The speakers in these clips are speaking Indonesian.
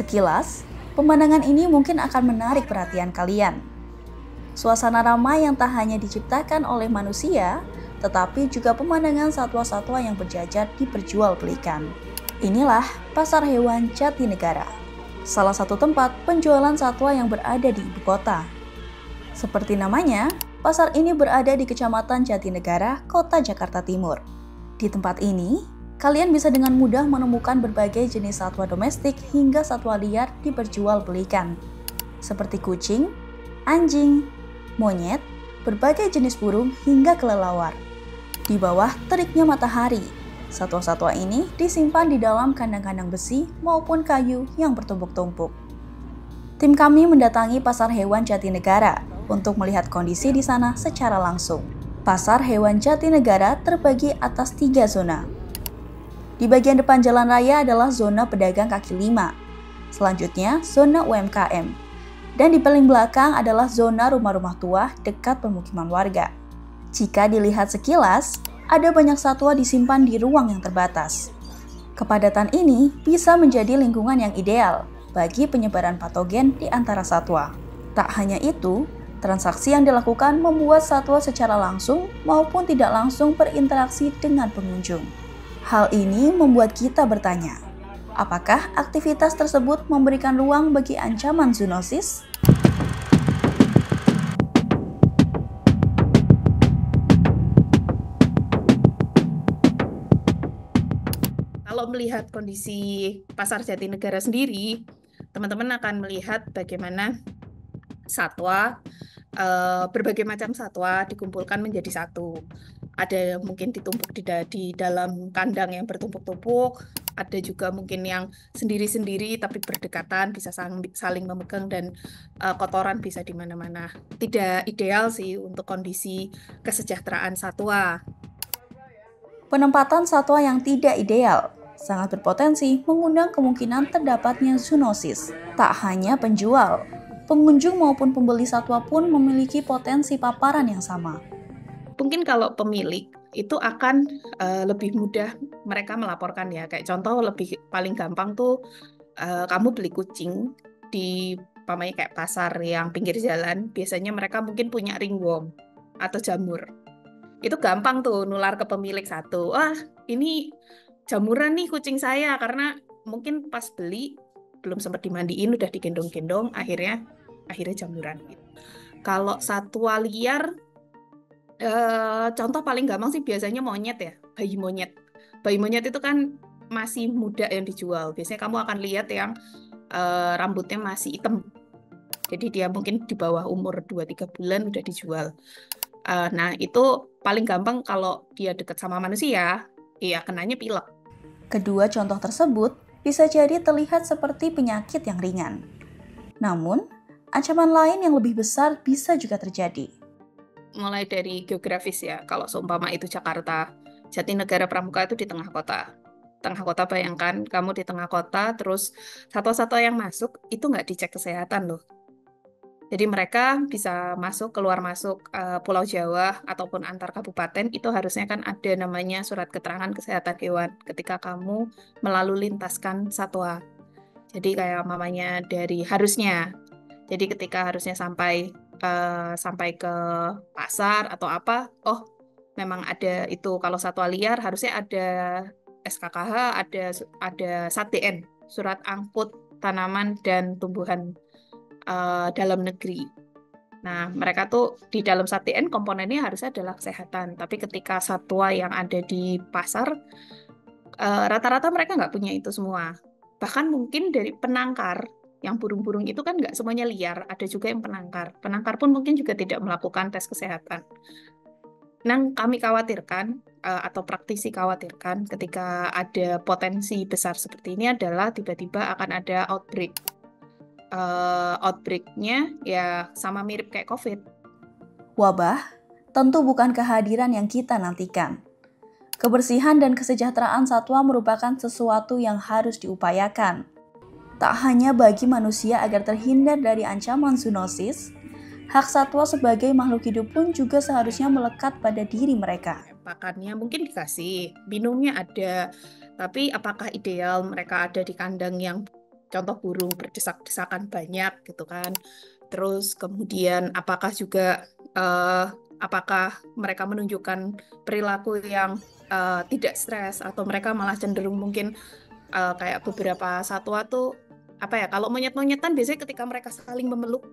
Sekilas, pemandangan ini mungkin akan menarik perhatian kalian. Suasana ramai yang tak hanya diciptakan oleh manusia, tetapi juga pemandangan satwa-satwa yang berjajar diperjualbelikan. Inilah Pasar Hewan Jatinegara, salah satu tempat penjualan satwa yang berada di ibu kota. Seperti namanya, pasar ini berada di Kecamatan Jatinegara, Kota Jakarta Timur. Di tempat ini, kalian bisa dengan mudah menemukan berbagai jenis satwa domestik hingga satwa liar diperjualbelikan, seperti kucing, anjing, monyet, berbagai jenis burung hingga kelelawar. Di bawah teriknya matahari, satwa-satwa ini disimpan di dalam kandang-kandang besi maupun kayu yang bertumpuk-tumpuk. Tim kami mendatangi Pasar Hewan Jatinegara untuk melihat kondisi di sana secara langsung. Pasar Hewan Jatinegara terbagi atas 3 zona. Di bagian depan jalan raya adalah zona pedagang kaki lima, selanjutnya zona UMKM, dan di paling belakang adalah zona rumah-rumah tua dekat pemukiman warga. Jika dilihat sekilas, ada banyak satwa disimpan di ruang yang terbatas. Kepadatan ini bisa menjadi lingkungan yang ideal bagi penyebaran patogen di antara satwa. Tak hanya itu, transaksi yang dilakukan membuat satwa secara langsung maupun tidak langsung berinteraksi dengan pengunjung. Hal ini membuat kita bertanya, apakah aktivitas tersebut memberikan ruang bagi ancaman zoonosis? Kalau melihat kondisi Pasar Jatinegara sendiri, teman-teman akan melihat bagaimana satwa, berbagai macam satwa dikumpulkan menjadi satu. Ada mungkin ditumpuk di dalam kandang yang bertumpuk-tumpuk, ada juga mungkin yang sendiri-sendiri tapi berdekatan, bisa saling memegang dan kotoran bisa di mana-mana. Tidak ideal sih untuk kondisi kesejahteraan satwa. Penempatan satwa yang tidak ideal sangat berpotensi mengundang kemungkinan terdapatnya zoonosis. Tak hanya penjual, pengunjung maupun pembeli satwa pun memiliki potensi paparan yang sama. Mungkin kalau pemilik itu akan lebih mudah mereka melaporkan ya. Kayak contoh paling gampang tuh kamu beli kucing di kayak pasar yang pinggir jalan, biasanya mereka mungkin punya ringworm atau jamur. Itu gampang tuh nular ke pemilik satu. Wah, ini jamuran nih kucing saya, karena mungkin pas beli belum sempat dimandiin udah digendong-gendong, akhirnya jamuran gitu. Kalau satwa liar, contoh paling gampang sih biasanya monyet ya, bayi monyet. Bayi monyet itu kan masih muda yang dijual. Biasanya kamu akan lihat yang rambutnya masih hitam. Jadi dia mungkin di bawah umur 2-3 bulan udah dijual. Nah, itu paling gampang kalau dia dekat sama manusia, ya kenanya pilek. Kedua contoh tersebut bisa jadi terlihat seperti penyakit yang ringan. Namun, ancaman lain yang lebih besar bisa juga terjadi. Mulai dari geografis ya, kalau seumpama itu Jakarta, Jatinegara Pramuka itu di tengah kota. Tengah kota, bayangkan kamu di tengah kota, terus satwa-satwa yang masuk itu nggak dicek kesehatan loh. Jadi mereka bisa keluar masuk Pulau Jawa ataupun antar kabupaten, itu harusnya kan ada namanya surat keterangan kesehatan hewan ketika kamu melalui lintaskan satwa. Jadi kayak mamanya harusnya. Jadi ketika harusnya sampai ke pasar atau apa, oh memang ada itu. Kalau satwa liar harusnya ada SKKH, ada SATDN, surat angkut tanaman dan tumbuhan dalam negeri. Nah, mereka tuh di dalam SATDN komponennya harusnya adalah kesehatan. Tapi ketika satwa yang ada di pasar, rata-rata mereka nggak punya itu semua. Bahkan mungkin dari penangkar, yang burung-burung itu kan nggak semuanya liar, ada juga yang penangkar. Penangkar pun mungkin juga tidak melakukan tes kesehatan. Nah, kami khawatirkan, atau praktisi khawatirkan ketika ada potensi besar seperti ini adalah tiba-tiba akan ada outbreak. Outbreak-nya ya sama mirip kayak COVID. Wabah tentu bukan kehadiran yang kita nantikan. Kebersihan dan kesejahteraan satwa merupakan sesuatu yang harus diupayakan. Tak hanya bagi manusia agar terhindar dari ancaman zoonosis, hak satwa sebagai makhluk hidup pun juga seharusnya melekat pada diri mereka. Pakannya mungkin dikasih, minumnya ada, tapi apakah ideal mereka ada di kandang yang contoh burung berdesak-desakan banyak gitu kan. Terus kemudian apakah mereka menunjukkan perilaku yang tidak stres atau mereka malah cenderung mungkin kayak beberapa satwa tuh apa ya, kalau monyet-monyetan biasanya ketika mereka saling memeluk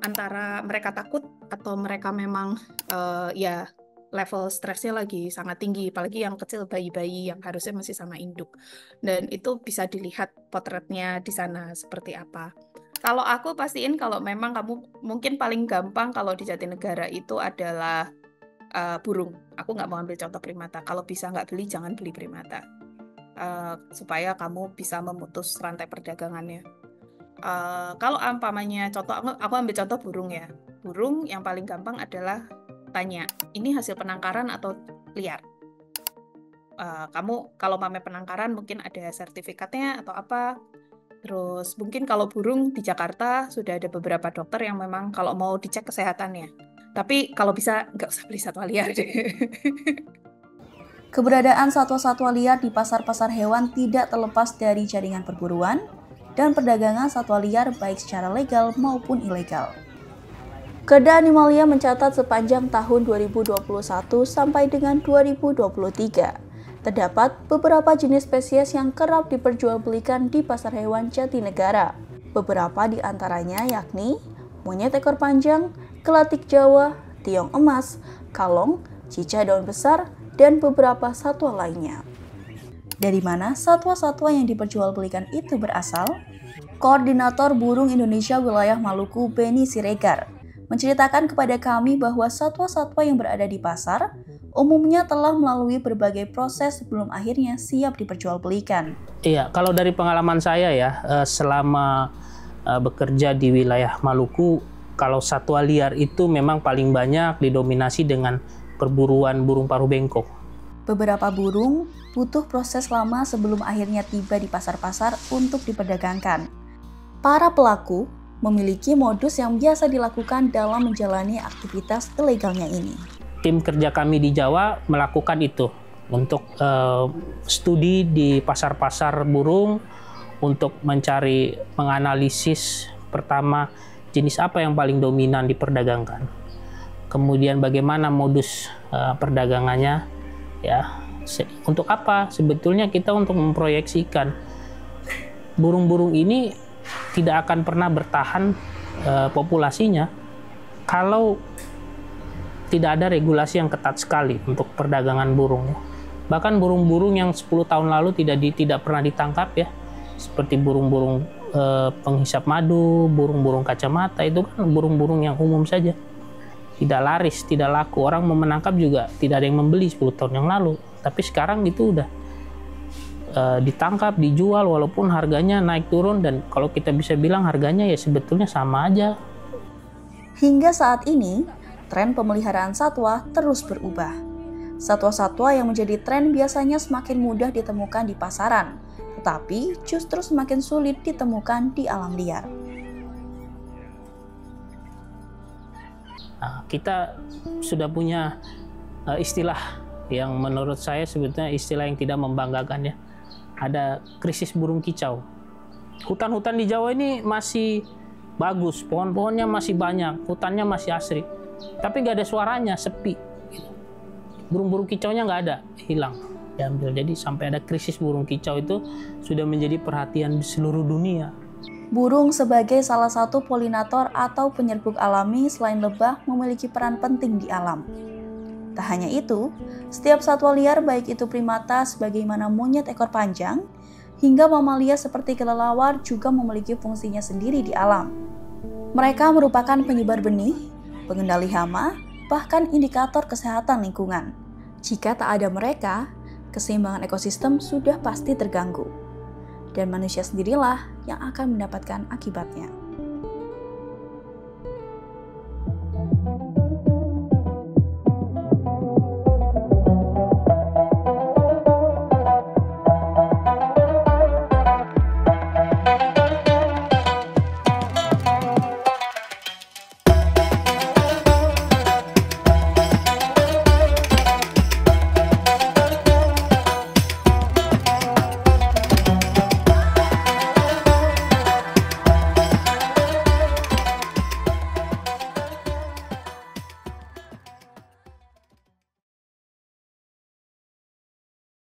antara mereka takut atau mereka memang ya level stresnya lagi sangat tinggi, apalagi yang kecil, bayi-bayi yang harusnya masih sama induk. Dan itu bisa dilihat potretnya di sana seperti apa. Kalau aku pastiin kalau memang kamu mungkin paling gampang kalau di Jatinegara itu adalah burung. Aku nggak mau ambil contoh primata. Kalau bisa nggak beli, jangan beli primata. Supaya kamu bisa memutus rantai perdagangannya. Kalau umpamanya contoh, aku ambil contoh burung ya. Burung yang paling gampang adalah tanya, ini hasil penangkaran atau liar? Kamu kalau mame penangkaran mungkin ada sertifikatnya atau apa. Terus mungkin kalau burung di Jakarta sudah ada beberapa dokter yang memang kalau mau dicek kesehatannya. Tapi kalau bisa nggak usah beli satwa liar deh. Keberadaan satwa-satwa liar di pasar-pasar hewan tidak terlepas dari jaringan perburuan dan perdagangan satwa liar baik secara legal maupun ilegal. Keda Animalia mencatat sepanjang tahun 2021 sampai dengan 2023, terdapat beberapa jenis spesies yang kerap diperjualbelikan di pasar hewan Jatinegara. Beberapa di antaranya yakni monyet ekor panjang, gelatik Jawa, tiong emas, kalong, cicak daun besar, dan beberapa satwa lainnya. Dari mana satwa-satwa yang diperjualbelikan itu berasal? Koordinator Burung Indonesia Wilayah Maluku, Beni Siregar, menceritakan kepada kami bahwa satwa-satwa yang berada di pasar umumnya telah melalui berbagai proses sebelum akhirnya siap diperjualbelikan. Iya, kalau dari pengalaman saya ya, selama bekerja di wilayah Maluku, kalau satwa liar itu memang paling banyak didominasi dengan perburuan burung paruh bengkok. Beberapa burung butuh proses lama sebelum akhirnya tiba di pasar-pasar untuk diperdagangkan. Para pelaku memiliki modus yang biasa dilakukan dalam menjalani aktivitas ilegalnya ini. Tim kerja kami di Jawa melakukan itu untuk studi di pasar-pasar burung untuk mencari, menganalisis pertama jenis apa yang paling dominan diperdagangkan. Kemudian bagaimana modus perdagangannya, ya. Untuk apa? Sebetulnya kita untuk memproyeksikan burung-burung ini tidak akan pernah bertahan populasinya kalau tidak ada regulasi yang ketat sekali untuk perdagangan burung. Bahkan burung-burung yang 10 tahun lalu tidak pernah ditangkap ya, seperti burung-burung penghisap madu, burung-burung kacamata, itu kan burung-burung yang umum saja. Tidak laris, tidak laku. Orang mau menangkap juga tidak ada yang membeli 10 tahun yang lalu. Tapi sekarang itu udah ditangkap, dijual walaupun harganya naik turun, dan kalau kita bisa bilang harganya ya sebetulnya sama aja. Hingga saat ini, tren pemeliharaan satwa terus berubah. Satwa-satwa yang menjadi tren biasanya semakin mudah ditemukan di pasaran, tetapi justru semakin sulit ditemukan di alam liar. Nah, kita sudah punya istilah yang menurut saya sebetulnya istilah yang tidak membanggakan ya. Ada krisis burung kicau. Hutan-hutan di Jawa ini masih bagus, pohon-pohonnya masih banyak, hutannya masih asri, tapi nggak ada suaranya, sepi. Burung-burung kicaunya nggak ada, hilang, diambil. Jadi sampai ada krisis burung kicau itu sudah menjadi perhatian di seluruh dunia. Burung sebagai salah satu polinator atau penyerbuk alami selain lebah memiliki peran penting di alam. Tak hanya itu, setiap satwa liar baik itu primata sebagaimana monyet ekor panjang, hingga mamalia seperti kelelawar juga memiliki fungsinya sendiri di alam. Mereka merupakan penyebar benih, pengendali hama, bahkan indikator kesehatan lingkungan. Jika tak ada mereka, keseimbangan ekosistem sudah pasti terganggu. Dan manusia sendirilah yang akan mendapatkan akibatnya.